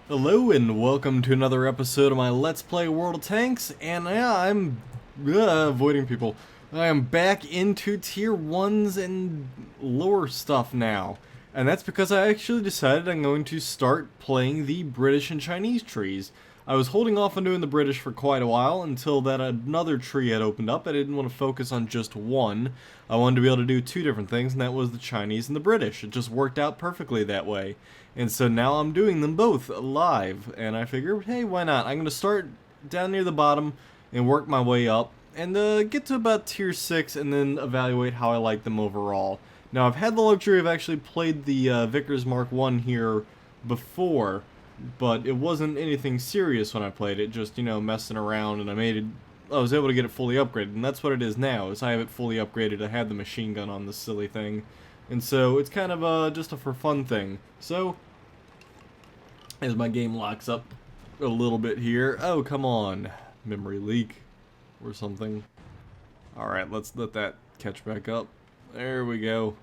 Hello and welcome to another episode of my Let's Play World of Tanks, and yeah, I'm avoiding people. I am back into tier 1s and lower stuff now, and that's because I actually decided I'm going to start playing the British and Chinese trees. I was holding off on doing the British for quite a while until that another tree had opened up. I didn't want to focus on just one. I wanted to be able to do two different things, and that was the Chinese and the British. It just worked out perfectly that way. And so now I'm doing them both live, and I figured, hey, why not? I'm going to start down near the bottom and work my way up, and get to about tier 6 and then evaluate how I like them overall. Now, I've had the luxury of actually played the Vickers Mk.I here before, but it wasn't anything serious when I played it, just, you know, messing around, and I was able to get it fully upgraded, and that's what it is now, is I have it fully upgraded. I have the machine gun on this silly thing, and so it's kind of just a for fun thing. So, as my game locks up a little bit here, oh, come on, memory leak or something. Alright, let's let that catch back up. There we go.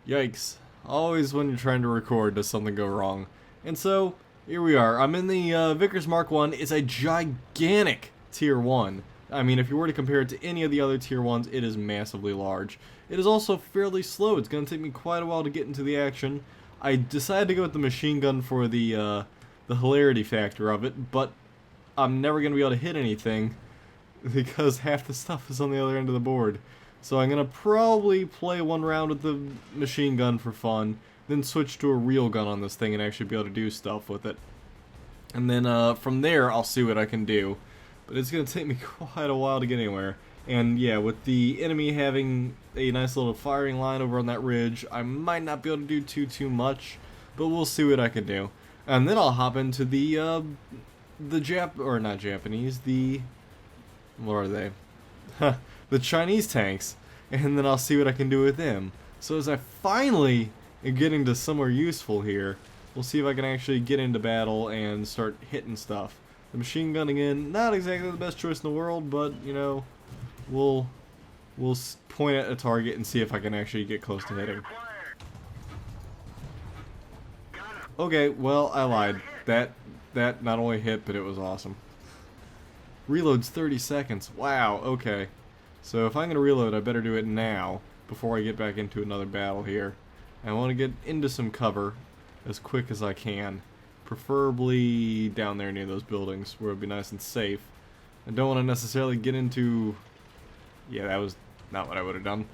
Yikes. Always when you're trying to record does something go wrong. And so, here we are. I'm in the Vickers Mk.I. It's a gigantic tier 1. I mean, if you were to compare it to any of the other tier 1s, it is massively large. It is also fairly slow. It's going to take me quite a while to get into the action. I decided to go with the machine gun for the hilarity factor of it, but I'm never going to be able to hit anything because half the stuff is on the other end of the board. So I'm going to probably play one round with the machine gun for fun, then switch to a real gun on this thing and actually be able to do stuff with it. And then from there, I'll see what I can do. But it's going to take me quite a while to get anywhere. And yeah, with the enemy having a nice little firing line over on that ridge, I might not be able to do too much, but we'll see what I can do. And then I'll hop into the not Japanese, what are they? The Chinese tanks, and then I'll see what I can do with them. So as I finally am getting to somewhere useful here, we'll see if I can actually get into battle and start hitting stuff. The machine gun again, not exactly the best choice in the world, but you know, we'll point at a target and see if I can actually get close to hitting. Okay, well, I lied. That not only hit, but it was awesome. Reload's 30 seconds. Wow, okay. So if I'm going to reload, I better do it now before I get back into another battle here. I want to get into some cover as quick as I can. Preferably down there near those buildings where it would be nice and safe. I don't want to necessarily get into... Yeah, that was not what I would have done.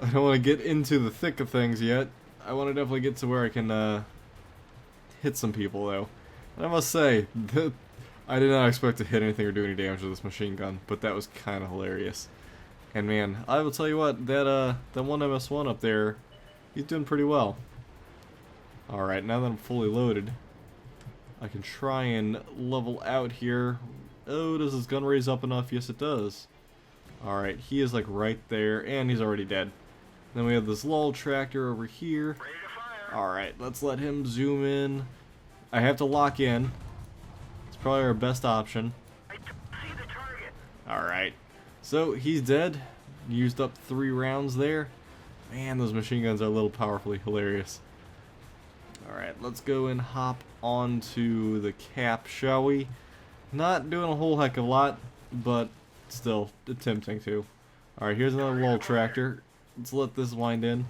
I don't want to get into the thick of things yet. I want to definitely get to where I can hit some people, though. And I must say, I did not expect to hit anything or do any damage with this machine gun, but that was kind of hilarious. And man, I will tell you what, that one MS-1 up there, he's doing pretty well. Alright, now that I'm fully loaded, I can try and level out here. Oh, does his gun raise up enough? Yes, it does. Alright, he is like right there, and he's already dead. Then we have this lull tractor over here. Alright, let's let him zoom in. I have to lock in. It's probably our best option. Alright, so he's dead. Used up 3 rounds there. Man, those machine guns are a little powerfully hilarious. Alright, let's go and hop onto the cap, shall we? Not doing a whole heck of a lot, but still attempting to. Alright, here's another lull tractor. Let's let this wind in.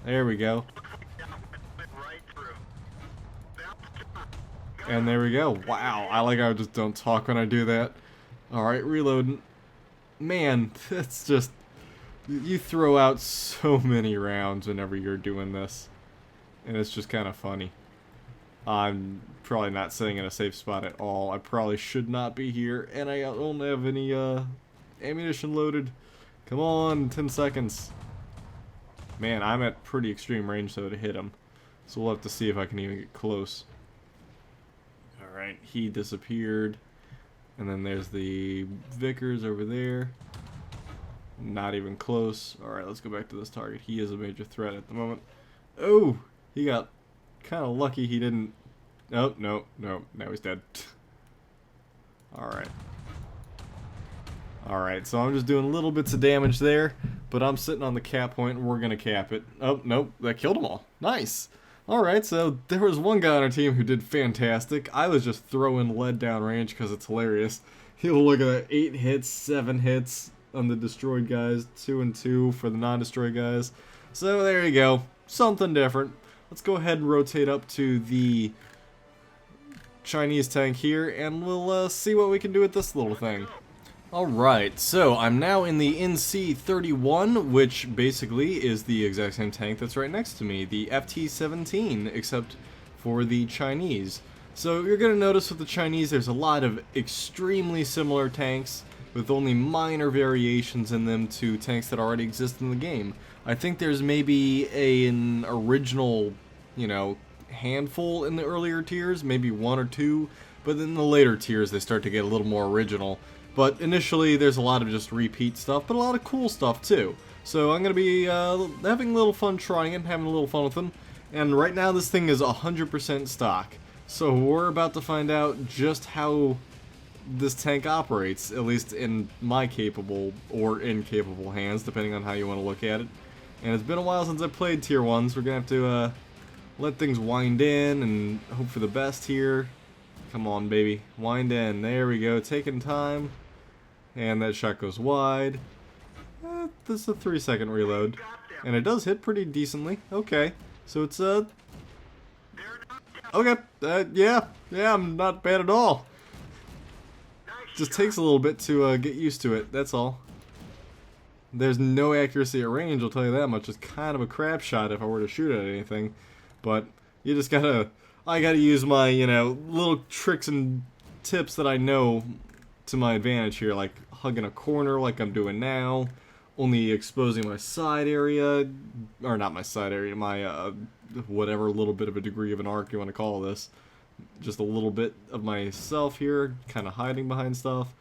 There we go. And there we go. Wow, I like how I just don't talk when I do that. Alright, reloading. Man, it's just... You throw out so many rounds whenever you're doing this. And it's just kind of funny. I'm probably not sitting in a safe spot at all. I probably should not be here. And I don't have any ammunition loaded. Come on, 10 seconds. Man, I'm at pretty extreme range though to hit him. So we'll have to see if I can even get close. Alright, he disappeared. And then there's the Vickers over there. Not even close. Alright, let's go back to this target. He is a major threat at the moment. Oh! He got kind of lucky he didn't... Oh, no. Now he's dead. Alright. Alright, so I'm just doing little bits of damage there. But I'm sitting on the cap point and we're going to cap it. Oh, nope. That killed them all. Nice! Alright, so there was one guy on our team who did fantastic. I was just throwing lead down range because it's hilarious. He'll look at that, 8 hits, 7 hits on the destroyed guys, 2 and 2 for the non-destroyed guys. So there you go, something different. Let's go ahead and rotate up to the Chinese tank here, and we'll see what we can do with this little thing. Alright, so I'm now in the NC-31, which basically is the exact same tank that's right next to me, the FT-17, except for the Chinese. So you're going to notice with the Chinese there's a lot of extremely similar tanks, with only minor variations in them to tanks that already exist in the game. I think there's maybe an original, handful in the earlier tiers, maybe 1 or 2, but in the later tiers they start to get a little more original. But initially, there's a lot of just repeat stuff, but a lot of cool stuff too. So I'm going to be having a little fun trying it, having a little fun with them. And right now, this thing is 100% stock. So we're about to find out just how this tank operates, at least in my capable or incapable hands, depending on how you want to look at it. And it's been a while since I played Tier 1s. We're going to have to let things wind in and hope for the best here. Come on, baby. Wind in. There we go. Taking time. And that shot goes wide. This is a 3-second reload. And it does hit pretty decently. Okay. So it's, okay. Yeah, I'm not bad at all. Just takes a little bit to get used to it. That's all. There's no accuracy at range, I'll tell you that much. It's kind of a crap shot if I were to shoot at anything. But you just gotta... I gotta use my, little tricks and tips that I know to my advantage here, like hugging a corner like I'm doing now, only exposing my side area, or not my side area, my, whatever little bit of a degree of an arc you want to call this. Just a little bit of myself here, kind of hiding behind stuff,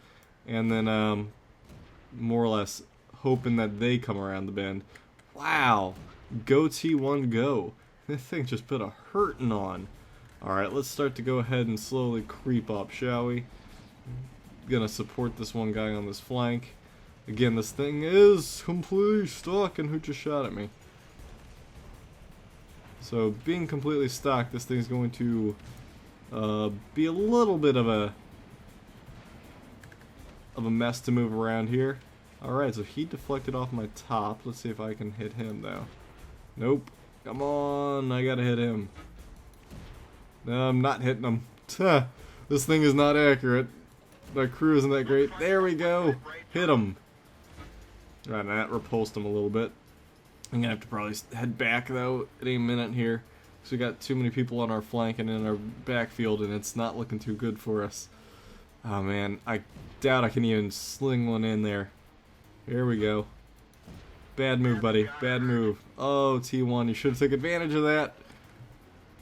and then, more or less hoping that they come around the bend. Wow! Go T1 go! This thing just put a hurtin' on. Alright, let's start to go ahead and slowly creep up, shall we? Gonna support this one guy on this flank. Again, this thing is completely stuck, and who just shot at me? So, being completely stuck, this thing's going to be a little bit of a mess to move around here. Alright, so he deflected off my top. Let's see if I can hit him, though. Nope. Come on, I gotta hit him. No, I'm not hitting him. This thing is not accurate. My crew isn't that great. There we go. Hit him. Right, and that repulsed him a little bit. I'm gonna have to probably head back though any minute here, because we got too many people on our flank and in our backfield, and it's not looking too good for us. Oh man, I doubt I can even sling one in there. Here we go. Bad move, buddy. Bad move. Oh, T1, you should have taken advantage of that.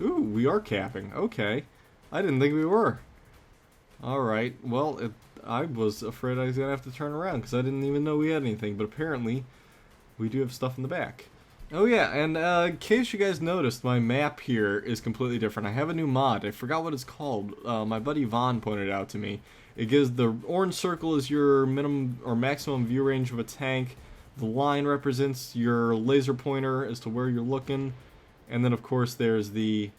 Ooh, we are capping. Okay. I didn't think we were. Alright, well, I was afraid I was going to have to turn around because I didn't even know we had anything, but apparently we do have stuff in the back. Oh yeah, and in case you guys noticed, my map here is completely different. I have a new mod. I forgot what it's called. My buddy Vaughn pointed it out to me. It gives the orange circle is your minimum or maximum view range of a tank. The line represents your laser pointer as to where you're looking. And then, of course, there's the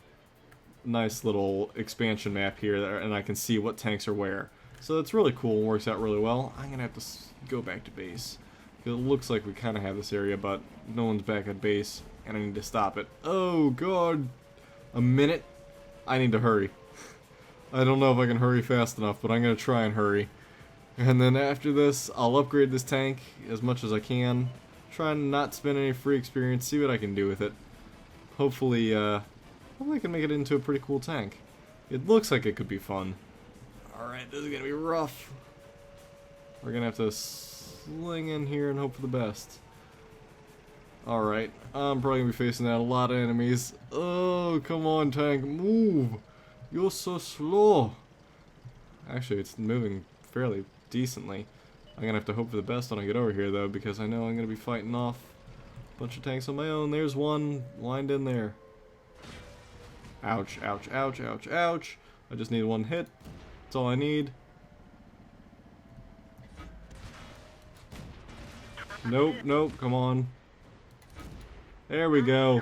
nice little expansion map here, and I can see what tanks are where. So it's really cool and works out really well. I'm going to have to go back to base. It looks like we kind of have this area, but no one's back at base, and I need to stop it. Oh, God. A minute? I need to hurry. I don't know if I can hurry fast enough, but I'm going to try and hurry. And then after this, I'll upgrade this tank as much as I can. Try and not spend any free experience, see what I can do with it. Hopefully I can make it into a pretty cool tank. It looks like it could be fun. Alright, this is going to be rough. We're going to have to sling in here and hope for the best. Alright, I'm probably going to be facing out a lot of enemies. Oh, come on, tank, move! You're so slow. Actually, it's moving fairly decently. I'm going to have to hope for the best when I get over here, though, because I know I'm going to be fighting off a bunch of tanks on my own. There's one lined in there. Ouch, ouch, ouch, ouch, ouch. I just need one hit. That's all I need. Nope, nope, come on. There we go.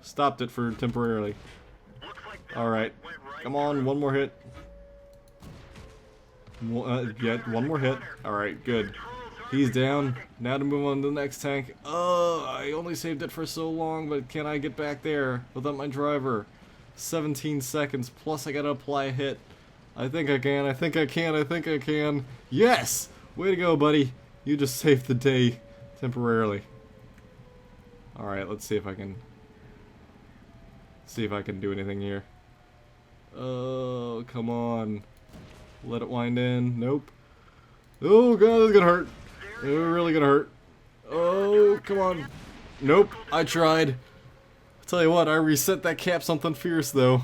Stopped it for temporarily. Alright. Come on, one more hit. Yeah, one more hit. Alright, good. He's down. Now to move on to the next tank. I only saved it for so long, but can I get back there without my driver? 17 seconds, plus I gotta apply a hit. I think I can, I think I can, I think I can. Yes! Way to go, buddy. You just saved the day temporarily. Alright, let's see if I can... do anything here. Oh, come on. Let it wind in. Nope. Oh god, that's gonna hurt. It's really gonna hurt. Oh, come on. Nope, I tried. Tell you what, I reset that cap something fierce though.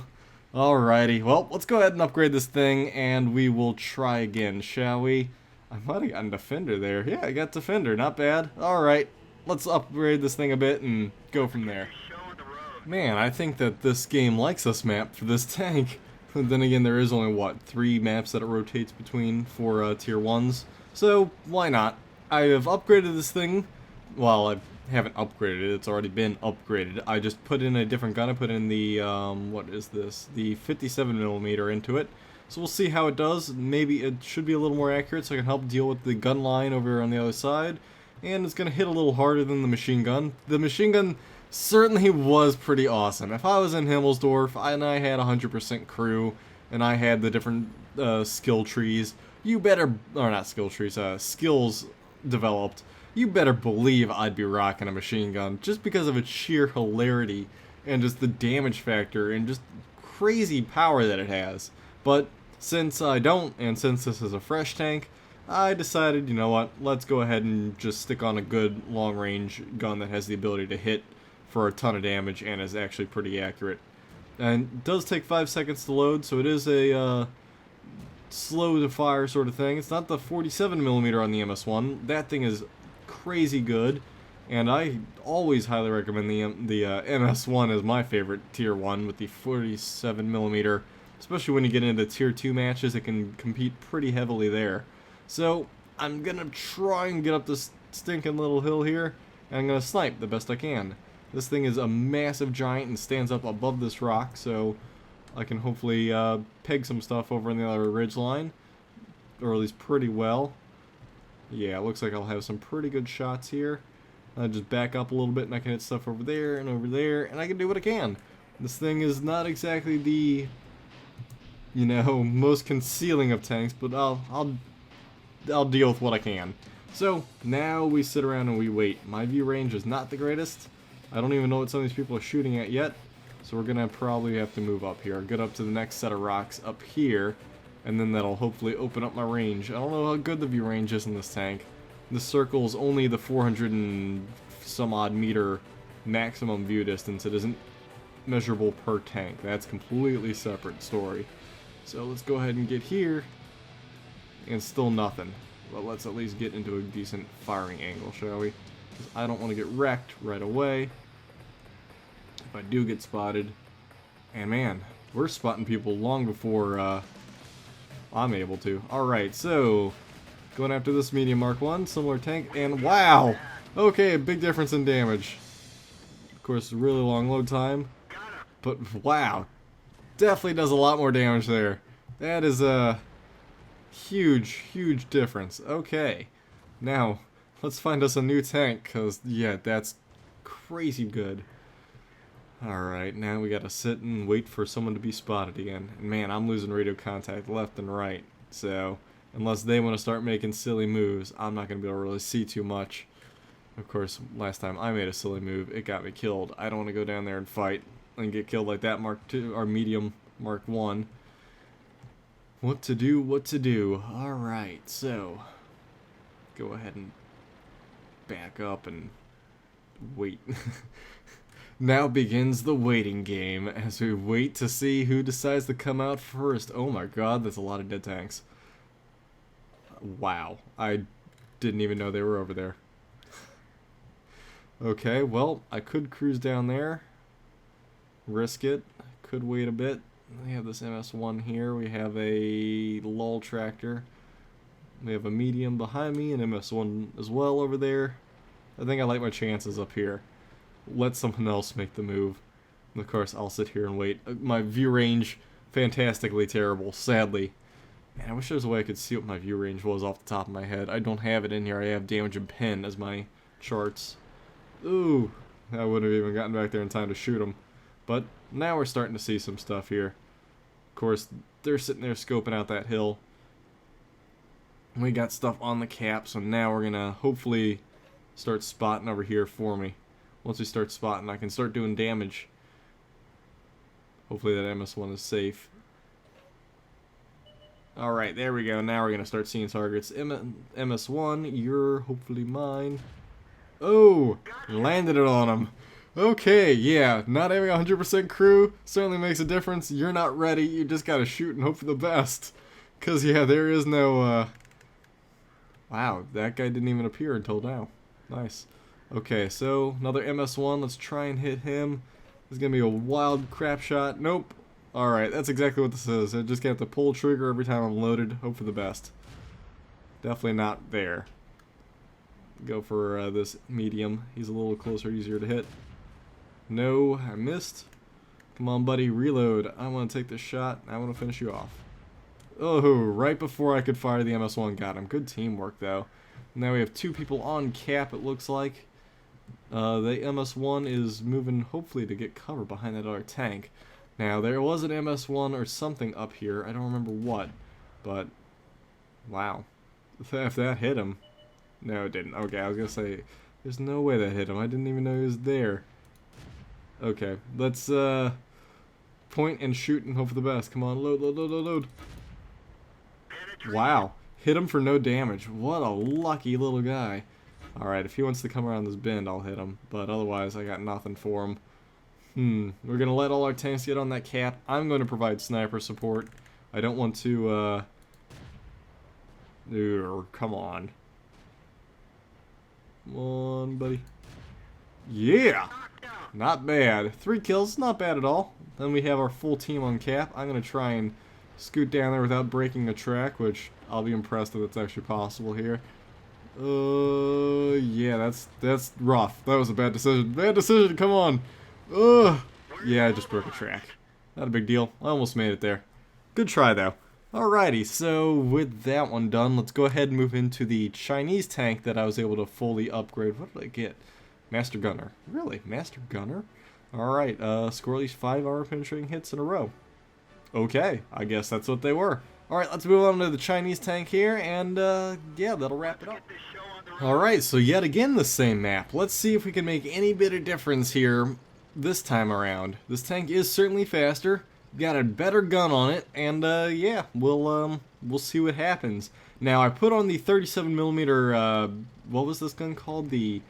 Alrighty, well, let's go ahead and upgrade this thing and we will try again, shall we? I might have gotten Defender there. Yeah, I got Defender, not bad. Alright, let's upgrade this thing a bit and go from there. Man, I think that this game likes this map for this tank. Then again, there is only, what, 3 maps that it rotates between for tier 1s. So, why not? I have upgraded this thing. Well, I haven't upgraded it. It's already been upgraded. I just put in a different gun. I put in the, what is this? The 57mm into it. So we'll see how it does. Maybe it should be a little more accurate so I can help deal with the gun line over on the other side. And it's going to hit a little harder than the machine gun. The machine gun certainly was pretty awesome. If I was in Himmelsdorf and I had 100% crew and I had the different skill trees, you better, or not skill trees, skills developed, you better believe I'd be rocking a machine gun just because of its sheer hilarity and just the damage factor and just crazy power that it has. But since I don't, and since this is a fresh tank, I decided, you know what, let's go ahead and just stick on a good long-range gun that has the ability to hit for a ton of damage and is actually pretty accurate. And it does take 5 seconds to load, so it is a slow to fire sort of thing. It's not the 47mm on the MS1. That thing is crazy good, and I always highly recommend the MS1 as my favorite tier 1 with the 47mm, especially when you get into tier 2 matches. It can compete pretty heavily there. So I'm gonna try and get up this stinking little hill here, and I'm gonna snipe the best I can. This thing is a massive giant and stands up above this rock, so I can hopefully peg some stuff over on the other ridge line, or at least pretty well. Yeah, it looks like I'll have some pretty good shots here. I'll just back up a little bit and I can hit stuff over there, and I can do what I can. This thing is not exactly the, you know, most concealing of tanks, but I'll deal with what I can. So now we sit around and we wait. My view range is not the greatest. I don't even know what some of these people are shooting at yet, so we're gonna probably have to move up here. Get up to the next set of rocks up here, and then that'll hopefully open up my range. I don't know how good the view range is in this tank. This circle is only the 400 and some odd meter maximum view distance. It isn't measurable per tank. That's completely separate story. So let's go ahead and get here, and still nothing. But let's at least get into a decent firing angle, shall we? Because I don't want to get wrecked right away if I do get spotted. And man, we're spotting people long before I'm able to. Alright, so going after this medium Mark 1, similar tank, and wow! Okay, a big difference in damage. Of course, really long load time, but wow, definitely does a lot more damage there. That is a huge difference. Okay, now let's find us a new tank, because yeah, that's crazy good. Alright, now we gotta sit and wait for someone to be spotted again. And man, I'm losing radio contact left and right, so unless they want to start making silly moves, I'm not going to be able to really see too much. Of course, last time I made a silly move, it got me killed. I don't want to go down there and fight and get killed like that Mark 2 or medium Mark 1. What to do? Alright, so go ahead and back up and wait. Now begins the waiting game as we wait to see who decides to come out first. Oh my god, that's a lot of dead tanks. Wow, I didn't even know they were over there. Okay, well, I could cruise down there, risk it, could wait a bit. We have this MS1 here, we have a lull tractor, we have a medium behind me, and MS1 as well over there. I think I like my chances up here. Let someone else make the move. Of course, I'll sit here and wait. My view range, fantastically terrible, sadly. Man, I wish there was a way I could see what my view range was off the top of my head. I don't have it in here. I have damage and pin as my charts. Ooh, I wouldn't have even gotten back there in time to shoot them. But now we're starting to see some stuff here. Of course, they're sitting there scoping out that hill. We got stuff on the cap, so now we're gonna hopefully start spotting over here for me. Once we start spotting, I can start doing damage. Hopefully that MS1 is safe. Alright, there we go. Now we're going to start seeing targets. MS1, you're hopefully mine. Oh! Landed it on him. Okay, yeah. Not having 100% crew certainly makes a difference. You're not ready. You just got to shoot and hope for the best. Because, yeah, there is no... Wow, that guy didn't even appear until now. Nice. Okay, so another MS1. Let's try and hit him. This is going to be a wild crap shot. Nope. Alright, that's exactly what this is. I just have to pull trigger every time I'm loaded. Hope for the best. Definitely not there. Go for this medium. He's a little closer, easier to hit. No, I missed. Come on, buddy, reload. I want to take this shot. I want to finish you off. Oh, right before I could fire the MS1, got him. Good teamwork, though. Now we have two people on cap, it looks like. The MS1 is moving, hopefully, to get cover behind that other tank. Now, there was an MS1 or something up here. I don't remember what, but wow. If that hit him. No, it didn't. Okay, I was going to say, there's no way that hit him. I didn't even know he was there. Okay, let's point and shoot and hope for the best. Come on, load, load, load, load, load. Wow, hit him for no damage. What a lucky little guy. Alright, if he wants to come around this bend, I'll hit him. But otherwise, I got nothing for him. We're going to let all our tanks get on that cap. I'm going to provide sniper support. I don't want to, come on. Come on, buddy. Yeah! Not bad. 3 kills, not bad at all. Then we have our full team on cap. I'm going to try and scoot down there without breaking a track, which I'll be impressed if it's actually possible here. Yeah, that's rough. That was a bad decision. Bad decision, come on! Yeah, I just broke a track. Not a big deal. I almost made it there. Good try, though. Alrighty, so with that one done, let's go ahead and move into the Chinese tank that I was able to fully upgrade. What did I get? Master Gunner. Really? Master Gunner? Alright, score at least 5 armor penetrating hits in a row. Okay, I guess that's what they were. Alright, let's move on to the Chinese tank here, and yeah, that'll wrap it up. Alright, so yet again the same map. Let's see if we can make any bit of difference here this time around. This tank is certainly faster, got a better gun on it, and yeah, we'll see what happens. Now, I put on the 37mm, what was this gun called? The,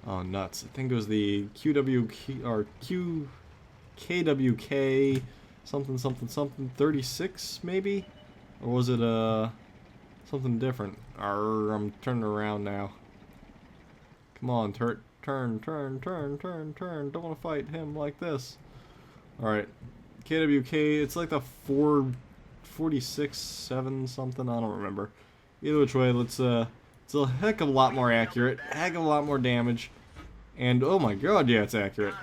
oh nuts, I think it was the KWK, something, something, something, 36 maybe? Or was it, something different? I'm turning around now. Come on, turn. Don't want to fight him like this. Alright. KWK, it's like the 446, 7 something, I don't remember. Either which way, it's a heck of a lot more accurate, heck of a lot more damage. And, oh my god, yeah, it's accurate.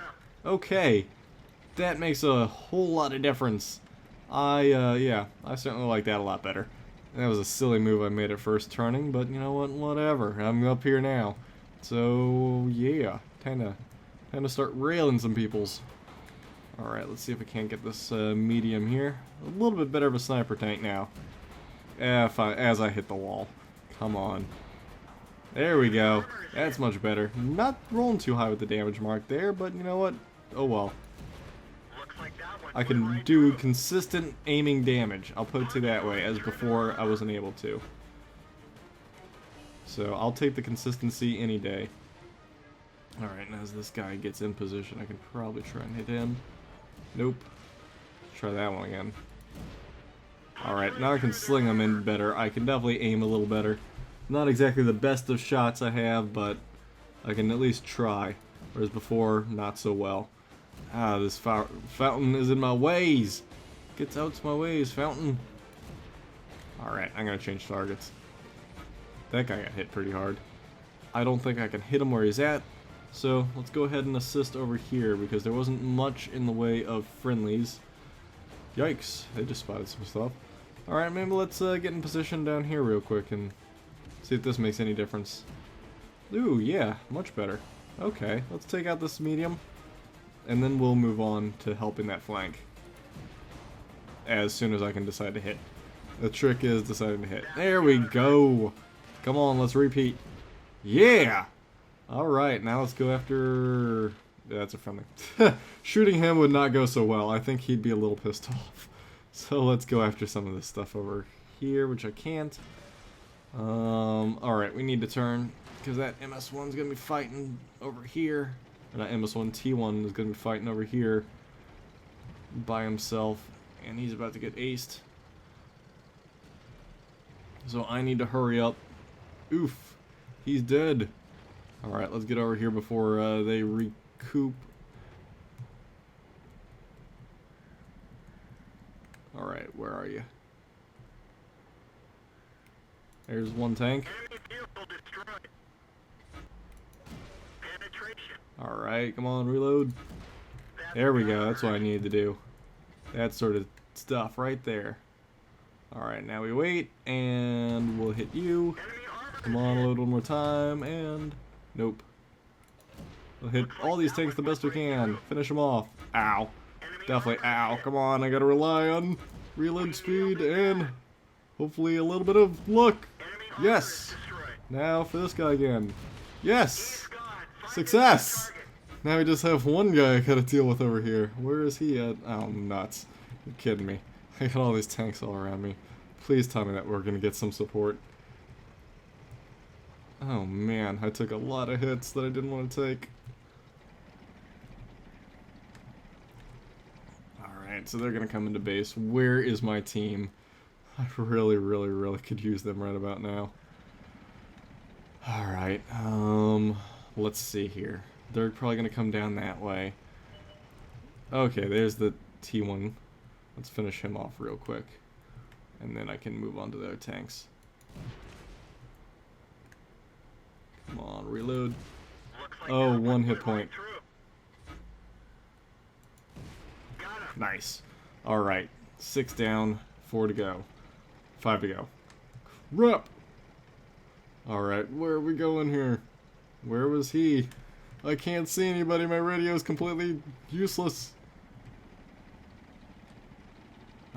Okay. That makes a whole lot of difference. Yeah, I certainly like that a lot better. That was a silly move I made at first turning, but you know what, whatever. I'm up here now. So, yeah, time to start railing some peoples. Alright, let's see if we can't get this medium here. A little bit better of a sniper tank now. As I hit the wall. Come on. There we go. That's much better. Not rolling too high with the damage mark there, but you know what? Oh well. I can do consistent aiming damage. I'll put it to that way, as before I wasn't able to. So I'll take the consistency any day. Alright, and as this guy gets in position, I can probably try and hit him. Nope. Let's try that one again. Alright, now I can sling him in better. I can definitely aim a little better. Not exactly the best of shots I have, but I can at least try. Whereas before, not so well. Ah, this fountain is in my ways. Gets out my ways, fountain. Alright, I'm gonna change targets. That guy got hit pretty hard. I don't think I can hit him where he's at. So let's go ahead and assist over here because there wasn't much in the way of friendlies. Yikes, they just spotted some stuff. Alright, maybe let's get in position down here real quick and see if this makes any difference. Ooh, yeah, much better. Okay, let's take out this medium, and then we'll move on to helping that flank as soon as I can decide to hit. The trick is deciding to hit. There we go! Come on, let's repeat. Yeah! Alright, now let's go after... Yeah, that's a friendly. Shooting him would not go so well. I think he'd be a little pissed off. So let's go after some of this stuff over here, which I can't. Alright, we need to turn, because that MS-1's going to be fighting over here. And that MS-1 T1 is going to be fighting over here by himself. And he's about to get aced. So I need to hurry up. Oof. He's dead. Alright, let's get over here before they recoup. Alright, where are you? There's one tank. Alright, come on, reload. There we go, that's what I needed to do. That sort of stuff right there. Alright, now we wait, and we'll hit you. Come on, load one more time, and... Nope. We'll hit all these tanks the best we can. Finish them off. Ow. Definitely ow. Come on, I gotta rely on reload speed and hopefully a little bit of luck. Yes! Now for this guy again. Yes! Success! Now we just have one guy I gotta deal with over here. Where is he at? Oh, nuts. You're kidding me. I got all these tanks all around me. Please tell me that we're gonna get some support. Oh man, I took a lot of hits that I didn't want to take. Alright, so they're gonna come into base. Where is my team? I really could use them right about now. Alright, let's see here. They're probably gonna come down that way. Okay, there's the T1. Let's finish him off real quick. And then I can move on to their tanks. Come on, reload. Oh, one hit point. Nice. Alright. 6 down, 4 to go. 5 to go. Crap! Alright, where are we going here? Where was he? I can't see anybody. My radio is completely useless.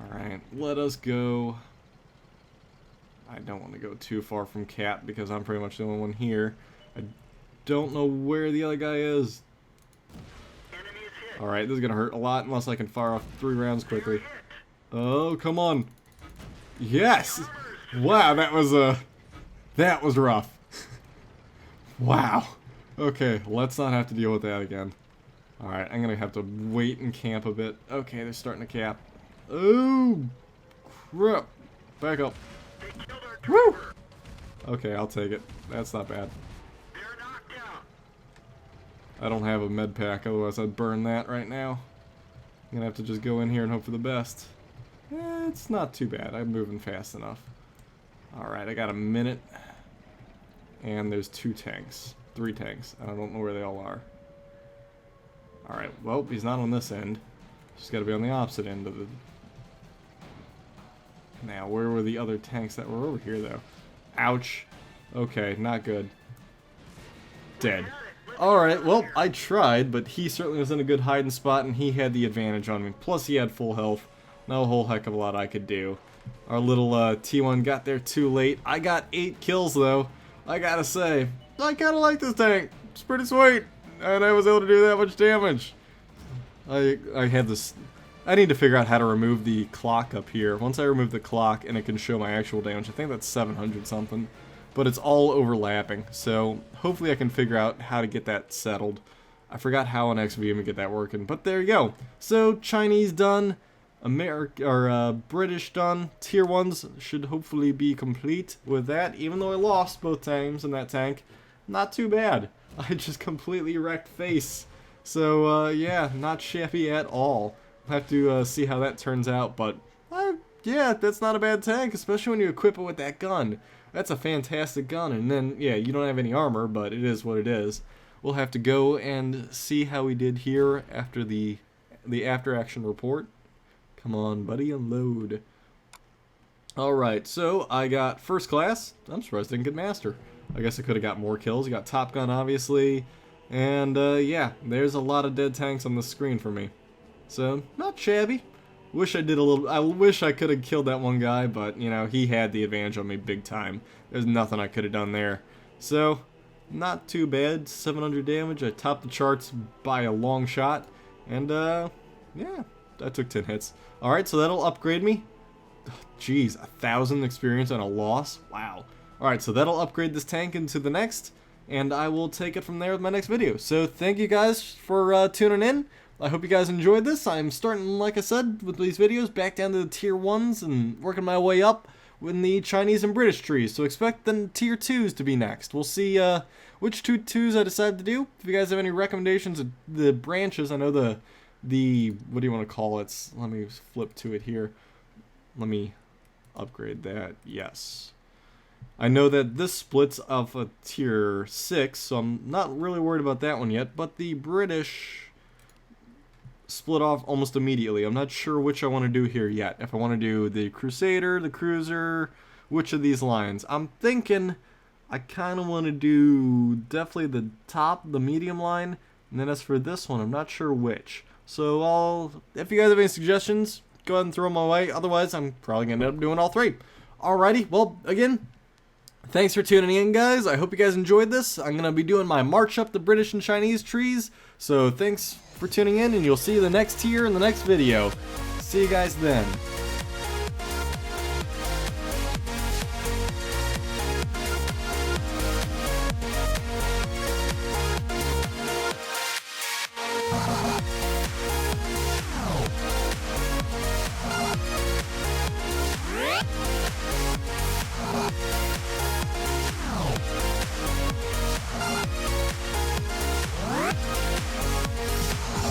Alright, let us go. I don't want to go too far from Cap because I'm pretty much the only one here. I don't know where the other guy is. Alright, this is going to hurt a lot unless I can fire off 3 rounds quickly. Oh, come on. Yes! Wow, that was rough. Wow. Okay, let's not have to deal with that again. Alright, I'm going to have to wait and camp a bit. Okay, they're starting to cap. Oh, crap. Back up. Woo! Okay, I'll take it. That's not bad. I don't have a med pack, otherwise I'd burn that right now. I'm gonna have to just go in here and hope for the best. It's not too bad. I'm moving fast enough. Alright, I got a minute. And there's 2 tanks. 3 tanks. And I don't know where they all are. Alright, well, he's not on this end. Just gotta be on the opposite end of the... Now, where were the other tanks that were over here, though? Ouch. Okay, not good. Dead. Alright, well, I tried, but he certainly was in a good hiding spot, and he had the advantage on me. Plus, he had full health. Not a whole heck of a lot I could do. Our little T1 got there too late. I got 8 kills, though. I gotta say, I kinda like this tank. It's pretty sweet. And I was able to do that much damage. I had this... I need to figure out how to remove the clock up here. Once I remove the clock and it can show my actual damage, I think that's 700 something. But it's all overlapping, so hopefully I can figure out how to get that settled. I forgot how on XVM to get that working, but there you go. So, Chinese done, British done, tier 1s should hopefully be complete with that, even though I lost both times in that tank. Not too bad. I just completely wrecked face. So, yeah, not shabby at all. We'll have to see how that turns out, but yeah, that's not a bad tank, especially when you equip it with that gun. That's a fantastic gun, and then, yeah, you don't have any armor, but it is what it is. we'll have to go and see how we did here after the after action report. Come on, buddy, unload. Alright, so I got first class. I'm surprised I didn't get master. I guess I could have got more kills. I got Top Gun, obviously. And, yeah, there's a lot of dead tanks on the screen for me. So, not shabby. Wish I did a little... I wish I could have killed that one guy, but, you know, he had the advantage on me big time. There's nothing I could have done there. So, not too bad. 700 damage. I topped the charts by a long shot. And, yeah, I took 10 hits. Alright, so that'll upgrade me. Jeez, 1,000 experience on a loss? Wow. Alright, so that'll upgrade this tank into the next, and I will take it from there with my next video. So thank you guys for tuning in. I hope you guys enjoyed this. I'm starting, like I said, with these videos back down to the tier 1s and working my way up with the Chinese and British trees. So expect the tier 2s to be next. We'll see which two 2s I decide to do. If you guys have any recommendations of the branches, I know the what do you want to call it? Let me flip to it here. Let me upgrade that. Yes. I know that this splits off a tier 6, so I'm not really worried about that one yet, but the British split off almost immediately. I'm not sure which I want to do here yet. If I want to do the Crusader, the Cruiser, which of these lines. I'm thinking I kind of want to do definitely the top, the medium line, and then as for this one, I'm not sure which. So if you guys have any suggestions, go ahead and throw them my way. Otherwise, I'm probably going to end up doing all three. Alrighty, well, again, thanks for tuning in, guys. I hope you guys enjoyed this. I'm going to be doing my march up the British and Chinese trees. So thanks for tuning in, and you'll see the next tier in the next video. See you guys then.